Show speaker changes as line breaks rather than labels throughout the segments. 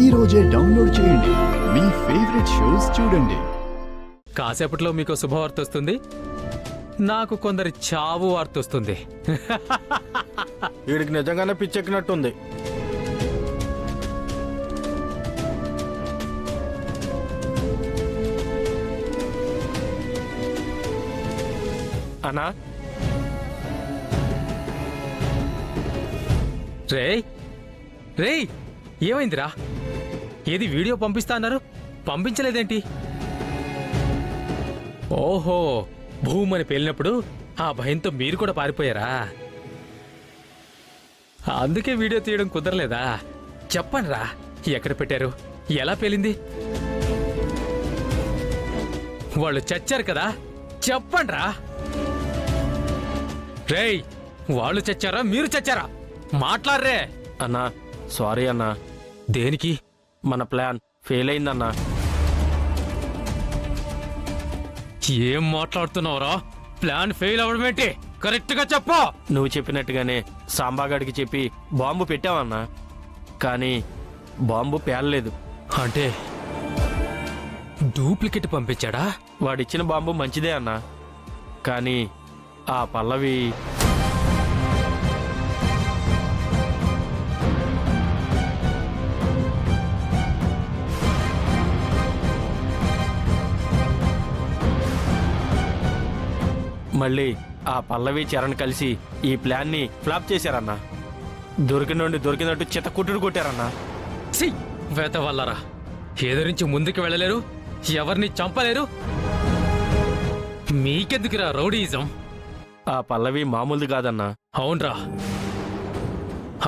ఈ రోజే డౌన్లోడ్ చేయండి. మీ ఫేవరెట్ షోస్ చూడండి.
కాసేపట్లో మీకు శుభవార్త వస్తుంది, నాకు కొందరి చావు వార్త వస్తుంది.
వీడికి నిజంగానే పిచ్చెక్కినట్టుంది. అన్నా
రేయ్ రేయ్ ఏమైందిరా? ఏది వీడియో పంపిస్తా అన్నారు, పంపించలేదేంటి? ఓహో, భూమని పేలినప్పుడు ఆ భయంతో మీరు కూడా పారిపోయారా? అందుకే వీడియో తీయడం కుదరలేదా? చెప్పండిరా, ఎక్కడ పెట్టారు, ఎలా పేలింది? వాళ్ళు చచ్చారు కదా, చెప్పండిరా. రేయ్, వాళ్ళు చచ్చారా మీరు చచ్చారా? మాట్లాడరే.
అన్నా సారీ అన్నా,
దేనికి?
మన ప్లాన్ ఫెయిల్ అయిందన్నా.
ఏం మాట్లాడుతున్నావురా? Plan fail అవడమేంటి? కరెక్ట్ గా చెప్పు.
నువ్వు చెప్పినట్టుగానే సాంబాగాడికి చెప్పి బాంబు పెట్టావన్నా, కానీ బాంబు పేలలేదు.
అంటే డూప్లికేట్ పంపించాడా?
వాడిచ్చిన బాంబు మంచిదే అన్నా, కానీ ఆ పల్లవి మళ్ళీ ఆ పల్లవి చరణ్ కలిసి ఈ ప్లాన్ని ఫ్లాప్ చేశారన్నా. దొరికినట్టు చిత్త కుట్టుడు కొట్టారన్నా.
ఛీ, వేతవల్లరా, ఎదురించి ముందుకు వెళ్ళలేరు, ఎవరిని చంపలేరు. మీకెందుకురా రౌడీయిజం?
ఆ పల్లవి మామూలుది కాదన్నా.
అవునరా,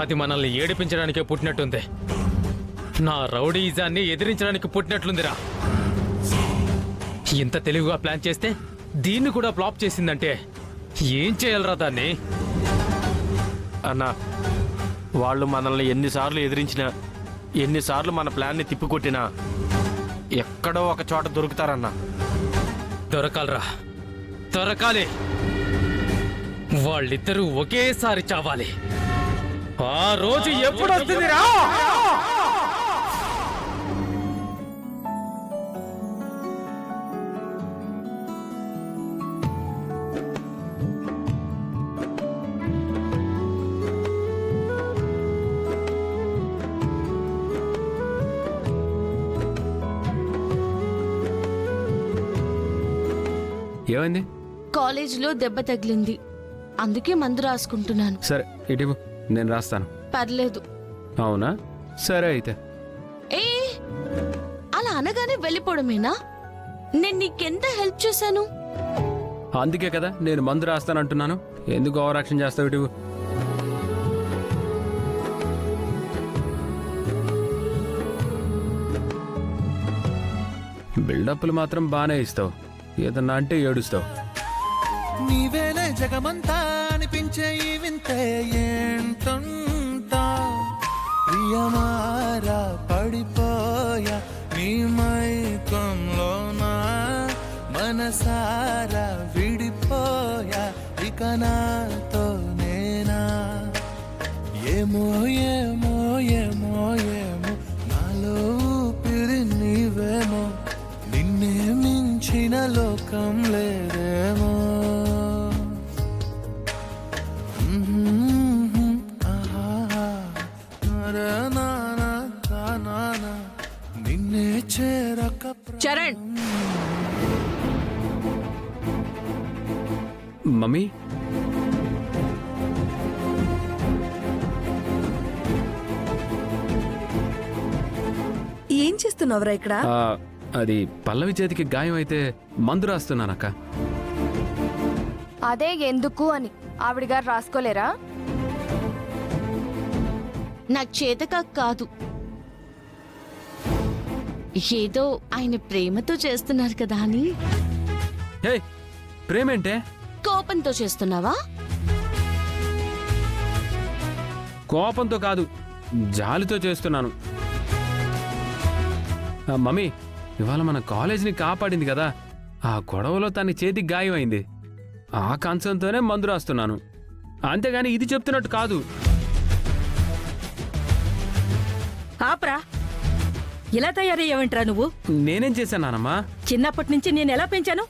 అది మనల్ని ఏడిపించడానికే పుట్టినట్టుంది. నా రౌడీయిజాన్ని ఎదిరించడానికి పుట్టినట్లుందిరా. ఇంత తెలివిగా ప్లాన్ చేస్తే దీన్ని కూడా ఫ్లాప్ చేసిందంటే ఏం చేయాలరా దాన్ని?
అన్నా, వాళ్ళు మనల్ని ఎన్నిసార్లు ఎదిరించినా, ఎన్నిసార్లు మన ప్లాన్ని తిప్పికొట్టినా ఎక్కడో ఒక చోట దొరుకుతారన్నా.
దొరకాలరా, దొరకాలి. వాళ్ళిద్దరూ ఒకేసారి చావాలి. ఆ రోజు ఎప్పుడు వస్తుందిరా?
ఏమైంది?
కాలేజీలో దెబ్బ తగిలింది, అందుకే మందు రాసుకుంటున్నాను.
సరే ఇటు నేను రాస్తాను.
పర్లేదు.
అవునా, సరే అయితే.
ఏ అలా అనగానే వెళ్ళిపోవడమేనా? నేను నీకెంత హెల్ప్ చేశాను.
అందుకే కదా నేను మందు రాస్తానంటున్నాను. ఎందుకు ఓవర్ యాక్షన్ చేస్తావు? ఇటు బిల్డప్లు మాత్రం బానే ఇస్తావు, ఏదన్నా అంటే ఏడుస్తావు.
నీవేలే జగమంతా అనిపించే ఈ వింతే ఏంటంతా ప్రియమారా పడిపోయా నీ మైకంలోనా మనసారా విడిపోయా ఇక నాతో నేనా ఏమో ఏమో ఏమో ఏమో నాలో ఊపిరి నీవేమో నిన్నే మించిన లోకం లేదేమో. నిన్నే చేరక
చరణ్,
మమ్మీ,
ఏం చేస్తున్నావురా ఇక్కడ?
అది పల్లవి చేతికి గాయం అయితే మందు రాస్తున్నానక్క.
అదే ఎందుకు అని ఆవిడ గారు రాసుకోలేరా?
నాకు చేతక కాదు, ఏదో ఆయన ప్రేమతో చేస్తున్నారు కదా అని.
హే, ప్రేమేంటే?
కోపంతో చేస్తున్నావా?
కోపంతో కాదు, జాలితో చేస్తున్నాను. మమ్మీ, ఇవాళ మన కాలేజీని కాపాడింది కదా, ఆ గొడవలో తన చేతికి గాయం అయింది. ఆ కన్సర్న్తోనే మందు రాస్తున్నాను, అంతేగాని ఇది చెప్తున్నట్టు కాదు.
ఆప్రా, ఇలా తయారయ్యావంట్రా నువ్వు?
నేనేం చేశాను నానమ్మా?
చిన్నప్పటి నుంచి నేను ఎలా పెంచాను?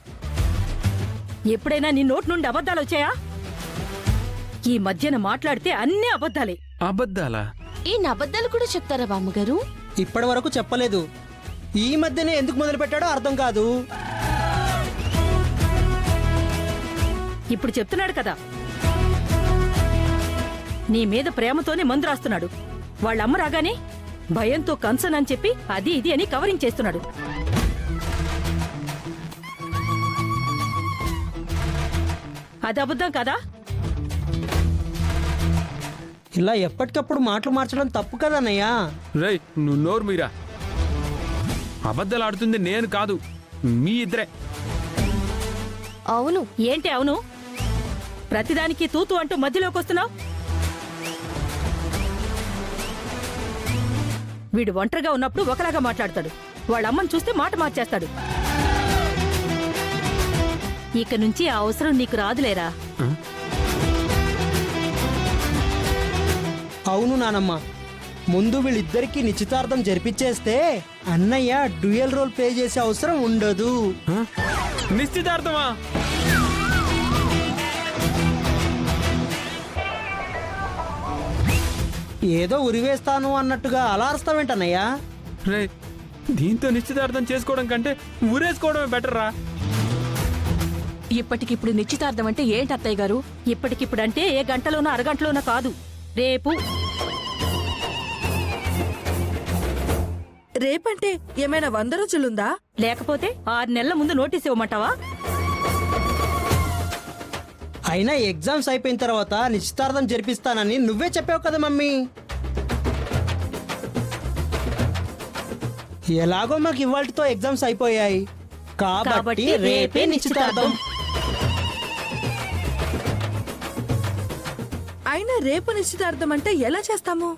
ఎప్పుడైనా నీ నోటి నుండి అబద్ధాలు వచ్చాయా? ఈ మధ్యన మాట్లాడితే అన్నీ అబద్ధాలే.
అబద్ధాలా?
ఈ అబద్ధాలు కూడా చెప్తారా బామ్మగారు?
ఇప్పటి వరకు చెప్పలేదు. ఈ మధ్యనే ఎందుకు మొదలు పెట్టాడో అర్థం కాదు.
ఇప్పుడు చెప్తున్నాడు కదా, నీ మీద ప్రేమతోనే మందు రాస్తున్నాడు. వాళ్ళమ్మ రాగానే భయంతో కన్సర్న్ అని చెప్పి అది ఇది అని కవరింగ్ చేస్తున్నాడు. అది అబద్ధం కదా?
ఇలా ఎప్పటికప్పుడు మాటలు మార్చడం తప్పు కదన్నయ్యా.
రేయ్ నువ్వు నోరు మీరా. అబద్ధాలు ఆడుతుంది నేను కాదు, మీ ఇద్దరే.
అవును.
ఏంటి అవును? ప్రతిదానికి తూతు అంటూ మధ్యలోకి వస్తున్నావు. వీడు ఒంటరిగా ఉన్నప్పుడు ఒకలాగా మాట్లాడతాడు, వాళ్ళ అమ్మని చూస్తే మాట మార్చేస్తాడు. ఇక నుంచి ఆ అవసరం నీకు రాదులేరా.
అవును నానమ్మ, ముందు వీళ్ళిద్దరికి నిశ్చితార్థం జరిపించేస్తే అన్నయ్య డ్యూయల్ రోల్ ప్లే చేసే అవసరం ఉండదు.
నిశ్చితార్థమా?
ఏదో ఉరివేస్తాను అన్నట్టుగా అలా అరుస్తావేంటన్నయ్యా?
రే దీంతో నిశ్చితార్థం చేసుకోవడం కంటే ఊరేసుకోవడమే బెటర్ రా.
ఇప్పటికిప్పుడు నిశ్చితార్థం అంటే ఏంటి అత్తయ్య గారు?
ఇప్పటికిప్పుడంటే ఏ గంటలోనో అరగంటలోనో కాదు, రేపు.
రేపంటే ఏమైనా 100 రోజులుందా?
లేకపోతే 6 నెలల ముందు నోటీస్ ఇవ్వమంటావా?
అయినా ఎగ్జామ్స్ అయిపోయిన తర్వాత నిశ్చితార్థం జరిపిస్తానని నువ్వే చెప్పావు కదా మమ్మీ. ఎలాగో మాకు ఇవాళతో ఎగ్జామ్స్ అయిపోయాయి కాబట్టి రేపే నిశ్చితార్థం.
అయినా రేపు నిశ్చితార్థం అంటే ఎలా చేస్తాము?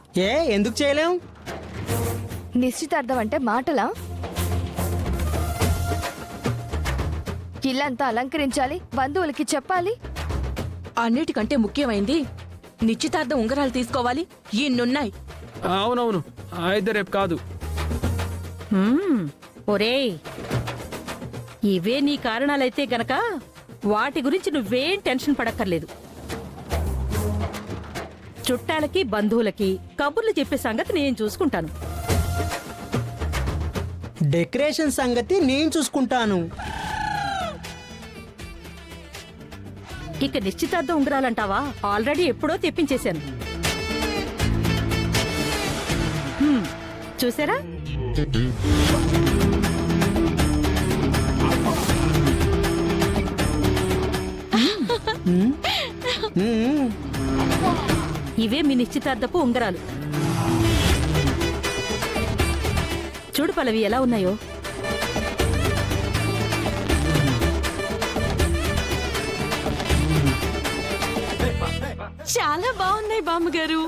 ఎందుకు చేయలేం?
నిశ్చితార్థం అంటే మాటలా? ఇల్లంతా అలంకరించాలి, బంధువులకి చెప్పాలి.
అన్నిటికంటే ముఖ్యమైంది నిశ్చితార్థం ఉంగరాలు తీసుకోవాలి. ఇన్నున్నాయి.
అవునవును, అయితే రేపు కాదు.
ఒరేయ్, ఇవే నీ కారణాలైతే గనక వాటి గురించి నువ్వేం టెన్షన్ పడక్కర్లేదు. చుట్టాలకి బంధువులకి కబుర్లు చెప్పే సంగతి నేను చూసుకుంటాను.
డెకరేషన్ సంగతి నేను చూసుకుంటాను.
ఇక నిశ్చితార్థం ఉంగరాలంటావా? ఆల్రెడీ ఎప్పుడో తెప్పించేశాను. చూసారా? ఇవే మీ నిశ్చితార్థపు ఉంగరాలు. చూడు పల్లవి ఎలా ఉన్నాయో.
చాలా బాగున్నాయి బామ్మగారు.